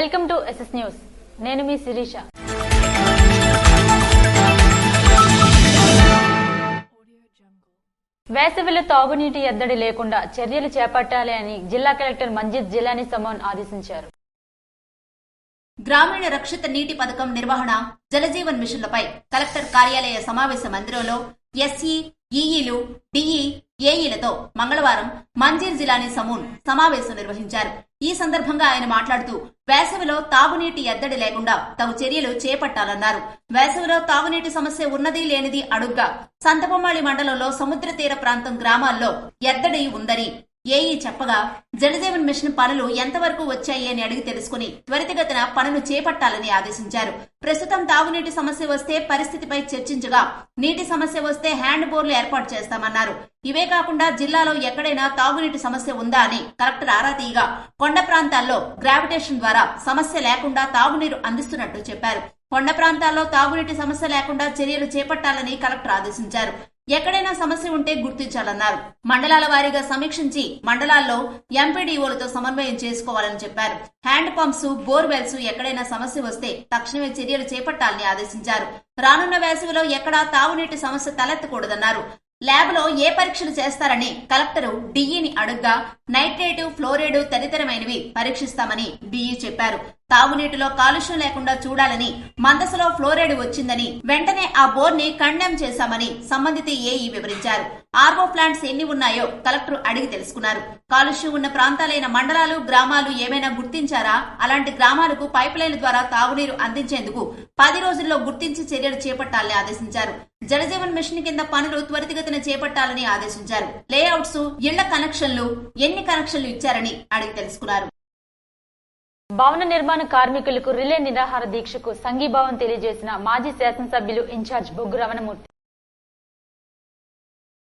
Welcome to SS news. నేను మీ శిరీష. వేసవిలో తాగునీటి ఎద్దడి లేకుండా చర్యలు చేపట్టాలి అని జిల్లా కలెక్టర్ మంజిద్ జిలానీ సమోన్ ఆదేశించారు. గ్రామీణ రక్షిత నీటి పథకం నిర్వహణ జలజీవన్ మిషన్లపై కలెక్టర్ కార్యాలయ సమావేశ మందిరంలో ఎస్ఈ, ఈఈలు, డిఈ, ఏఈలతో మంగళవారం మంజిద్ జిలానీ సమూన్ సమావేశం నిర్వహించారు. ఈ సందర్భంగా ఆయన మాట్లాడుతూ వేసవిలో తాగునీటి ఎద్దడి లేకుండా తగు చర్యలు చేపట్టాలన్నారు. వేసవిలో తాగునీటి సమస్య ఉన్నది లేనిది అడుగ్గా సంతబొమ్మాళి మండలంలో సముద్ర తీర ప్రాంతం గ్రామాల్లో ఎద్దడి ఉందని ఏఈ చెప్పగా జలజీవన్ మిషన్ పనులు ఎంతవరకు వచ్చాయి అని అడిగి తెలుసుకుని త్వరితగతిన పనులు చేపట్టాలని ఆదేశించారు. ప్రస్తుతం తాగునీటి సమస్య వస్తే పరిస్థితిపై చర్చించగా నీటి సమస్య వస్తే హ్యాండ్ బోర్లు ఏర్పాటు చేస్తామన్నారు. ఇవే కాకుండా జిల్లాలో ఎక్కడైనా తాగునీటి సమస్య ఉందా అని కలెక్టర్ ఆరా తీయగా కొండ ప్రాంతాల్లో గ్రావిటేషన్ ద్వారా సమస్య లేకుండా తాగునీరు అందిస్తున్నట్టు చెప్పారు. కొండ ప్రాంతాల్లో తాగునీటి సమస్య లేకుండా చర్యలు చేపట్టాలని కలెక్టర్ ఆదేశించారు. ఎక్కడైనా సమస్య ఉంటే గుర్తించాలన్నారు. మండలాల వారీగా సమీక్షించి మండలాల్లో ఎంపీడీఓలతో సమన్వయం చేసుకోవాలని చెప్పారు. హ్యాండ్ పంప్స్, బోర్వెల్స్ ఎక్కడైనా సమస్య వస్తే తక్షణమే చర్యలు చేపట్టాలని ఆదేశించారు. రానున్న వేసవిలో ఎక్కడా తాగునీటి సమస్య తలెత్తకూడదన్నారు. ల్యాబ్ లో ఏ పరీక్షలు చేస్తారని కలెక్టర్ డిఈని అడుగ్గా నైట్రేటు, ఫ్లోరైడ్ తదితరమైనవి పరీక్షిస్తామని డిఈ చెప్పారు. తాగునీటిలో కాలుష్యం లేకుండా చూడాలని మందసలో ఫ్లోరైడ్ వచ్చిందని వెంటనే ఆ బోర్ ని కండెమ్ చేశామని సంబంధిత ఏఈ వివరించారు. ఆర్ఓ ప్లాంట్స్ ఎన్ని ఉన్నాయో కలెక్టర్ అడిగి తెలుసుకున్నారు. కాలుష్యం ఉన్న ప్రాంతాలైన మండలాలు, గ్రామాలు ఏమైనా గుర్తించారా? అలాంటి గ్రామాలకు పైప్ లైన్ల ద్వారా తాగునీరు అందించేందుకు 10 రోజుల్లో గుర్తించి చర్యలు చేపట్టాలని ఆదేశించారు. జలజీవన్ మిషన్ కింద పనులు త్వరితగతిన చేపట్టాలని ఆదేశించారు. లేఅవుట్స్, ఇళ్ల కనెక్షన్లు ఎన్ని కనెక్షన్లు ఇచ్చారని అడిగి తెలుసుకున్నారు. భవన నిర్మాణ కార్మికులకు రిలే నిరాహార దీక్షకు సంఘీభావం తెలియజేసిన మాజీ శాసనసభ్యులు ఇన్ఛార్జ్ బొగ్గు రమణమూర్తి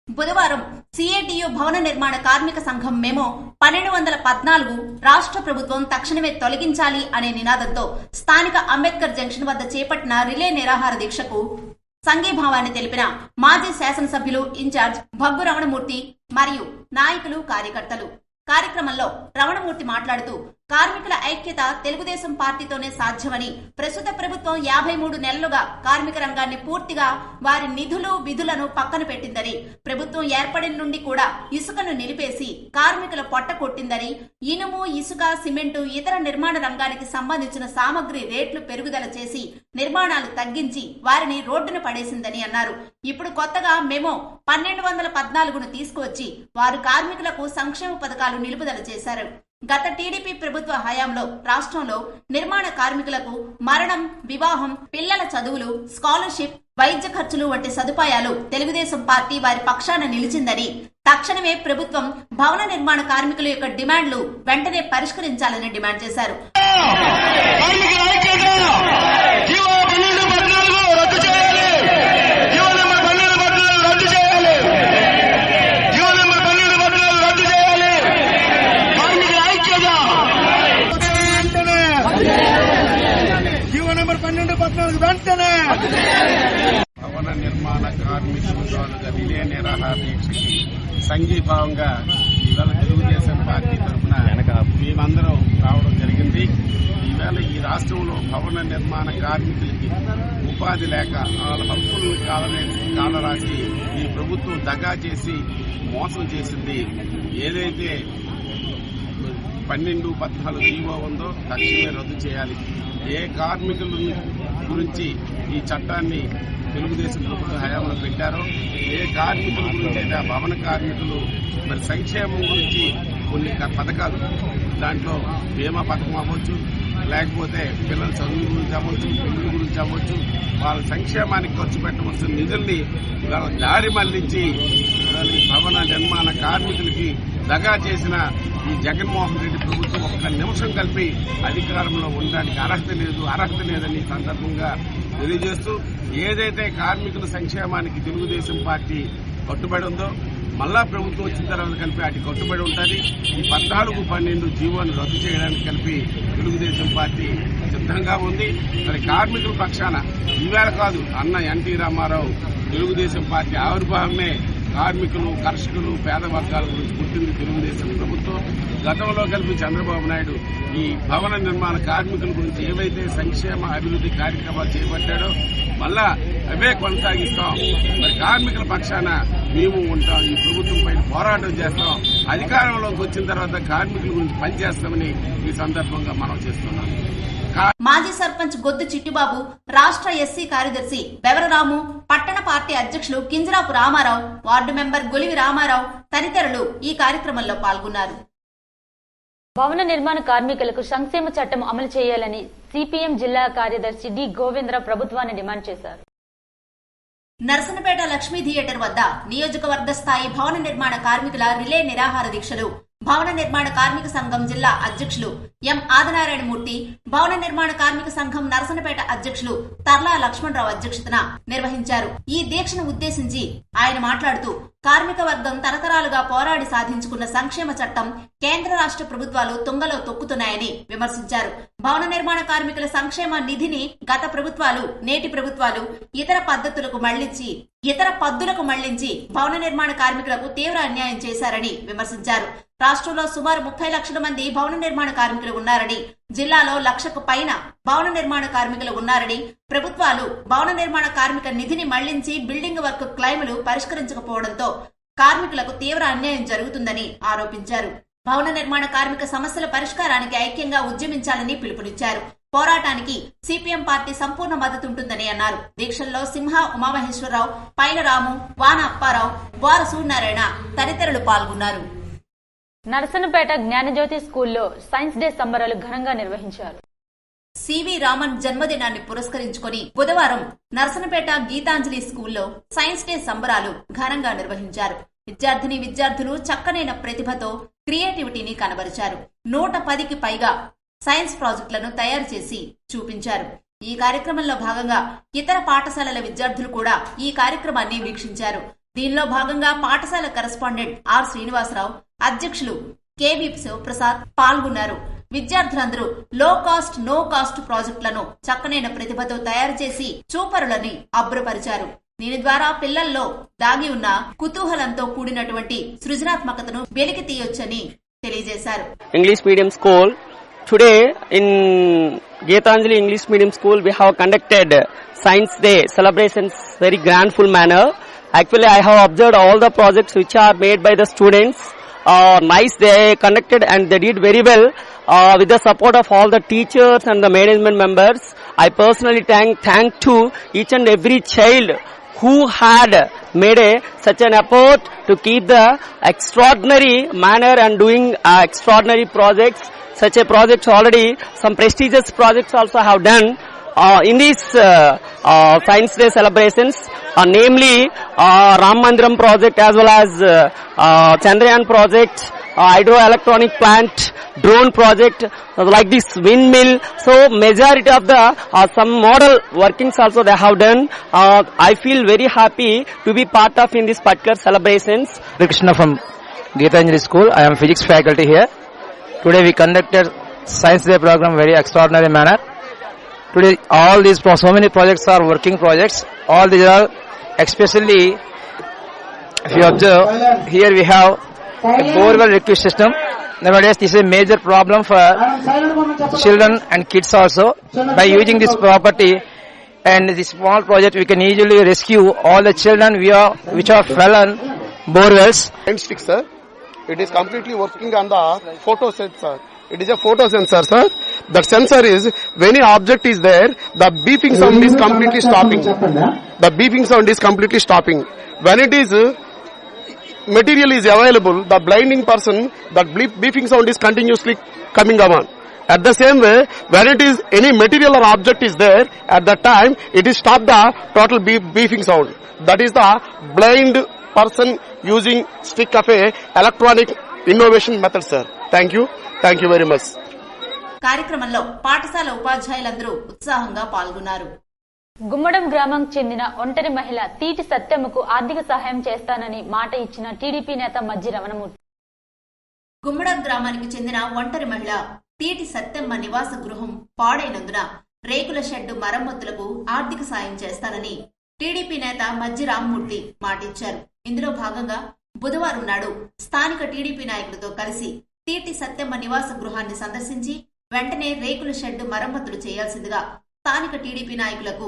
బుధవారం సిఐటియు భవన నిర్మాణ కార్మిక సంఘం మెమో 1214 రాష్ట్ర ప్రభుత్వం తక్షణమే తొలగించాలి అనే నినాదంతో స్థానిక అంబేద్కర్ జంక్షన్ వద్ద చేపట్టిన రిలే నిరాహార దీక్షకు సంఘీభావాన్ని తెలిపిన మాజీ శాసనసభ్యులు ఇన్ఛార్జ్ బొగ్గు రమణమూర్తి మరియు నాయకులు, కార్యకర్తలు. కార్యక్రమంలో రమణమూర్తి మాట్లాడుతూ కార్మికుల ఐక్యత తెలుగుదేశం పార్టీతోనే సాధ్యమని, ప్రస్తుత ప్రభుత్వం 53 నెలలుగా కార్మిక రంగాన్ని పూర్తిగా వారి నిధులు, విధులను పక్కన పెట్టిందని, ప్రభుత్వం ఏర్పడిన నుండి కూడా ఇసుకను నిలిపేసి కార్మికుల పొట్ట కొట్టిందని, ఇనుము, ఇసుక, సిమెంటు, ఇతర నిర్మాణ రంగానికి సంబంధించిన సామగ్రి రేట్లు పెరుగుదల చేసి నిర్మాణాలు తగ్గించి వారిని రోడ్డున పడేసిందని అన్నారు. ఇప్పుడు కొత్తగా మెమో 1214ను తీసుకువచ్చి వారు కార్మికులకు సంక్షేమ పథకాలు నిలుపుదల చేశారు. గత టీడీపీ ప్రభుత్వ హయాంలో రాష్ట్రంలో నిర్మాణ కార్మికులకు మరణం, వివాహం, పిల్లల చదువులు, స్కాలర్షిప్, వైద్య ఖర్చులు వంటి సదుపాయాలు తెలుగుదేశం పార్టీ వారి పక్షాన నిలిచిందని, తక్షణమే ప్రభుత్వం భవన నిర్మాణ కార్మికుల యొక్క డిమాండ్లు వెంటనే పరిష్కరించాలని డిమాండ్ చేశారు. భవన నిర్మాణ కార్మిక సంఘాలుగా రిలే నిరాహార దీక్షకి సంఘీభావంగా ఈవేళ తెలుగుదేశం పార్టీ తరఫున మేమందరం రావడం జరిగింది. ఈవేళ ఈ రాష్ట్రంలో భవన నిర్మాణ కార్మికులకి ఉపాధి లేక వాళ్ళ హక్కులు కాలరాసి ఈ ప్రభుత్వం దగా చేసి మోసం చేసింది. ఏదైతే 1214 జీవో ఉందో తక్షణమే రద్దు చేయాలి. ఏ కార్మికుల గురించి ఈ చట్టాన్ని తెలుగుదేశం ప్రభుత్వ హయాంలో పెట్టారో, ఏ కార్మికుల గురించి అయితే ఆ భవన కార్మికులు మరి సంక్షేమం గురించి కొన్ని పథకాలు, దాంట్లో బీమా పథకం అవ్వచ్చు, లేకపోతే పిల్లల చదువుల గురించి అవ్వచ్చు, పిల్లల గురించి అవ్వచ్చు, వాళ్ళ సంక్షేమానికి ఖర్చు పెట్టవలసిన నిధుల్ని వాళ్ళ దారి మళ్లించి భవన నిర్మాణ కార్మికులకి దగా చేసిన ఈ జగన్మోహన్ రెడ్డి ప్రభుత్వం ఒక్క నిమిషం కలిపి అధికారంలో ఉండడానికి అర్హత లేదని సందర్భంగా తెలియజేస్తూ, ఏదైతే కార్మికుల సంక్షేమానికి తెలుగుదేశం పార్టీ కట్టుబడి ఉందో మళ్ళా ప్రభుత్వం వచ్చిన తర్వాత కలిపి వాటి కట్టుబడి ఉంటుంది. ఈ 14-12 జీవోను రద్దు చేయడానికి కలిపి తెలుగుదేశం పార్టీ సిద్ధంగా ఉంది. మరి కార్మికుల పక్షాన ఈవేళ కాదు, అన్న ఎన్టీ రామారావు తెలుగుదేశం పార్టీ ఆవిర్భావమే కార్మికులు, కర్షకులు, పేద వర్గాల గురించి పుట్టింది తెలుగుదేశం ప్రభుత్వం. గతంలో కలిపి చంద్రబాబు నాయుడు ఈ భవన నిర్మాణ కార్మికుల గురించి ఏవైతే సంక్షేమ అభివృద్ధి కార్యక్రమాలు చేపట్టాడో మళ్ళా అవే కొనసాగిస్తాం. మరి కార్మికుల పక్షాన మేము ఉంటాం, ఈ ప్రభుత్వం పైన పోరాటం చేస్తాం, అధికారంలోకి వచ్చిన తర్వాత కార్మికుల గురించి పనిచేస్తామని ఈ సందర్భంగా మనం చేస్తున్నాం. మాజీ సర్పంచ్ గొద్దు చిట్టిబాబు, రాష్ట్ర ఎస్సీ కార్యదర్శి బెవరరాము, పట్టణ పార్టీ అధ్యక్షులు కింజరాపు రామారావు, వార్డు మెంబర్ గొలివి రామారావు తదితరులు ఈ కార్యక్రమంలో పాల్గొన్నారు. భవన నిర్మాణ కార్మికులకు సంక్షేమ చట్టం అమలు చేయాలని సిపిఎం జిల్లా కార్యదర్శి డి గోవిందరావు ప్రభుత్వాన్ని డిమాండ్ చేశారు. నర్సనపేట లక్ష్మీ థియేటర్ వద్ద నియోజకవర్గ స్థాయి భవన నిర్మాణ కార్మికుల రిలే నిరాహార దీక్షలు భవన నిర్మాణ కార్మిక సంఘం జిల్లా అధ్యక్షులు ఎం ఆదినారాయణమూర్తి, భవన నిర్మాణ కార్మిక సంఘం నర్సనపేట అధ్యక్షులు తర్లా లక్ష్మణరావు అధ్యక్షతన నిర్వహించారు. ఈ దీక్షను ఉద్దేశించి ఆయన మాట్లాడుతూ కార్మిక వర్గం తరతరాలుగా పోరాడి సాధించుకున్న సంక్షేమ చట్టం కేంద్ర రాష్ట్ర ప్రభుత్వాలు తుంగలో తొక్కుతున్నాయని విమర్శించారు. భవన నిర్మాణ కార్మికుల సంక్షేమ నిధిని గత ప్రభుత్వాలు, నేటి ప్రభుత్వాలు ఇతర పద్ధతులకు మళ్లించి భవన నిర్మాణ కార్మికులకు తీవ్ర అన్యాయం చేశారని విమర్శించారు. రాష్ట్రంలో సుమారు 30 లక్షల మంది భవన నిర్మాణ కార్మికులు ఉన్నారని, జిల్లాలో 1,00,000కు పైన భవన నిర్మాణ కార్మికులు ఉన్నారని, ప్రభుత్వాలు భవన నిర్మాణ కార్మిక నిధిని మళ్లించి బిల్డింగ్ వర్క్ క్లైములు పరిష్కరించకపోవడంతో కార్మికులకు తీవ్ర అన్యాయం జరుగుతుందని ఆరోపించారు. భవన నిర్మాణ కార్మిక సమస్యల పరిష్కారానికి ఐక్యంగా ఉద్యమించాలని పిలుపునిచ్చారు. పోరాటానికి సిపిఎం పార్టీ సంపూర్ణ మద్దతుంటుందని అన్నారు. దీక్షల్లో సింహ ఉమామహేశ్వరరావు, పైలరాము, వాన అప్పారావు, బోర సూర్యనారాయణ తదితరులు పాల్గొన్నారు. నరసనపేట జ్ఞానజ్యోతి స్కూల్లో సైన్స్ డే సంబరాలు ఘనంగా నిర్వహించారు. సివి రామన్ జన్మదినాన్ని పురస్కరించుకుని బుధవారం నరసనపేట గీతాంజలి స్కూల్లో సైన్స్ డే సంబరాలు ఘనంగా నిర్వహించారు. విద్యార్థులు చక్కనైన ప్రతిభతో క్రియేటివిటీని కనబరిచారు. 110కి పైగా సైన్స్ ప్రాజెక్టులను తయారు చేసి చూపించారు. ఈ కార్యక్రమంలో భాగంగా ఇతర పాఠశాలల విద్యార్థులు కూడా ఈ కార్యక్రమాన్ని వీక్షించారు. దీనిలో భాగంగా పాఠశాల కరెస్పాండెంట్ ఆర్ శ్రీనివాసరావు, అధ్యక్షులు కెవి శివప్రసాద్ పాల్గొన్నారు. విద్యార్థులందరూ లో కాస్ట్ నో కాస్ట్ ప్రాజెక్టులను చక్కనైన ప్రతిభతో తయారు చేసి చూపరులని అబ్బురపరిచారు. దీని ద్వారా పిల్లల్లో దాగి ఉన్న కుతూహలంతో కూడినటువంటి సృజనాత్మకతను వెలికి తీయొచ్చని తెలియజేశారు. English medium school today in Geetanjali English Medium School we have conducted Science Day celebrations very grandful manner. Actually I have observed all the projects which are made by the students. Nice they conducted and they did very well with the support of all the teachers and the management members. I personally thank to each and every child who had made such an effort to keep the extraordinary manner and doing extraordinary projects. Such a project already, some prestigious projects also have done in these Science Day celebrations, namely Ram Mandiram project as well as Chandrayaan project, hydroelectronic plant, drone project, like this windmill. So majority of the some model workings also they have done. I feel very happy to be part of in this particular celebrations. Krishna from Geetanjali School. I am physics faculty here. Today we conducted Science Day program very extraordinary manner. Today all these so many projects are working projects. All these are, especially if you observe here we have a borewell request system. Nowadays this is a major problem for children and kids also. By using this property and this small project we can easily rescue all the children which are fallen borewells. Stick, sir. It is completely working on the photo sensor. It is a photo sensor, sir. That sensor is, when an object is there, the beeping sound is completely stopping. The beeping sound is completely stopping. When it is, material is available, the blinding person, that beeping sound is continuously coming on. At the same way, when it is, any material or object is there, at that time, it is stop the total beeping sound. That is the blind person using stick of a electronic innovation method, sir. Thank you very much. కార్యక్రమంలో పాఠశాల ఉపాధ్యాయులందరూ ఉత్సాహంగా పాల్గొన్నారు. గుమ్మడం గ్రామంకు చెందిన ఒంటరి మహిళ తీటి సత్యమ్మకు ఆర్థిక సహాయం చేస్తానని మాట ఇచ్చిన టీడీపీ నేత మజ్జి రమణమూర్తి. గుమ్మడం గ్రామానికి చెందిన ఒంటరి మహిళ తీటి సత్యమ్మ నివాస గృహం పాడైనందున రేకుల షెడ్డు మరమ్మతులకు ఆర్థిక సాయం చేస్తానని టీడీపీ నేత మజ్జి రామ్మూర్తి మాటిచ్చారు. ఇందులో భాగంగా బుధవారం నాడు స్థానిక టీడీపీ నాయకులతో కలిసి తీటి సత్యమ్మ నివాస గృహాన్ని సందర్శించి వెంటనే రేకుల షెడ్ మరమ్మతులు చేయాల్సిందిగా స్థానిక టీడీపీ నాయకులకు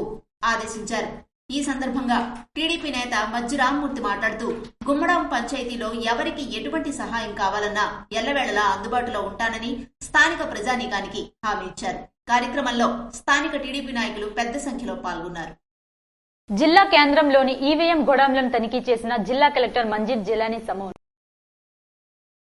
ఆదేశించారు. ఈ సందర్భంగా టీడీపీ నేత మజ్జి రామ్మూర్తి మాట్లాడుతూ గుమ్మడం పంచాయతీలో ఎవరికి ఎటువంటి సహాయం కావాలన్నా ఎల్లవేళలా అందుబాటులో ఉంటానని స్థానిక ప్రజానీకానికి హామీ ఇచ్చారు. కార్యక్రమంలో స్థానిక టీడీపీ నాయకులు పెద్ద సంఖ్యలో పాల్గొన్నారు. జిల్లా కేంద్రంలోని ఈవీఎం గోడాంలను తనిఖీ చేసిన జిల్లా కలెక్టర్ మంజీర్ జిలానీ సమూన్.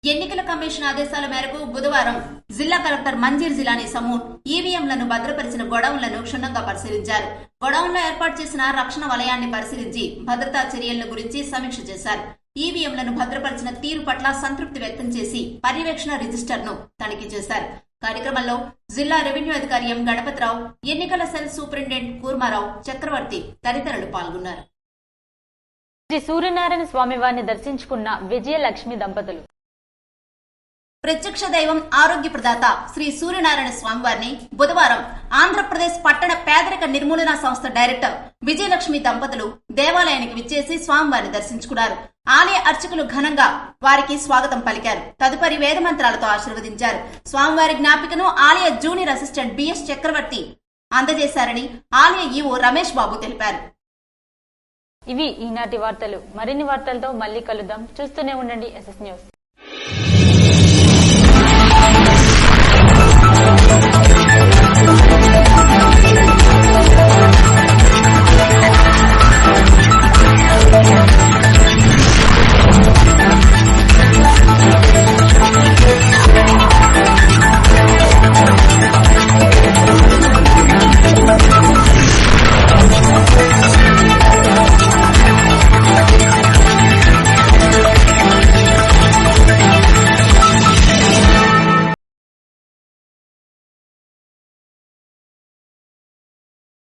ఎన్నికల కమిషన్ ఆదేశాల మేరకు బుధవారం జిల్లా కలెక్టర్ మంజీర్ జిలానీ సమూన్ ఈవీఎంలను భద్రపరిచిన గోడౌన్లను క్షుణ్ణంగా పరిశీలించారు. గోడౌన్లో ఏర్పాటు చేసిన రక్షణ వలయాన్ని పరిశీలించి భద్రతా చర్యల గురించి సమీక్ష చేశారు. ఈవీఎంలను భద్రపరిచిన తీరు పట్ల సంతృప్తి వ్యక్తం చేసి పర్యవేక్షణ రిజిస్టర్ను తనిఖీ చేశారు. కార్యక్రమంలో జిల్లా రెవెన్యూ అధికారి ఎం గణపతిరావు, ఎన్నికల సెల్ సూపరింటెండెంట్ కూర్మారావు, చక్రవర్తి తదితరులు పాల్గొన్నారు. శ్రీ సూర్యనారాయణ స్వామివారిని దర్శించుకున్న విజయలక్ష్మి దంపతులు. ప్రత్యక్ష దైవం ఆరోగ్య ప్రదాత శ్రీ సూర్యనారాయణ స్వామివారిని బుధవారం ఆంధ్రప్రదేశ్ పట్టణ పేదరిక నిర్మూలన సంస్థ డైరెక్టర్ విజయలక్ష్మి దంపతులు దేవాలయానికి విచ్చేసి స్వామివారిని దర్శించుకున్నారు. ఆలయ అర్చకులు ఘనంగా వారికి స్వాగతం పలికారు. తదుపరి వేద మంత్రాలతో ఆశీర్వదించారు. స్వామివారి జ్ఞాపికను ఆలయ జూనియర్ అసిస్టెంట్ బిఎస్ చక్రవర్తి అందజేశారని ఆలయ ఈవో రమేష్ బాబు తెలిపారు. ఇవి ఈనాటి వార్తలు. మరిన్ని వార్తలతో మళ్ళీ కలుద్దాం. చూస్తూనే ఉండండి SS న్యూస్.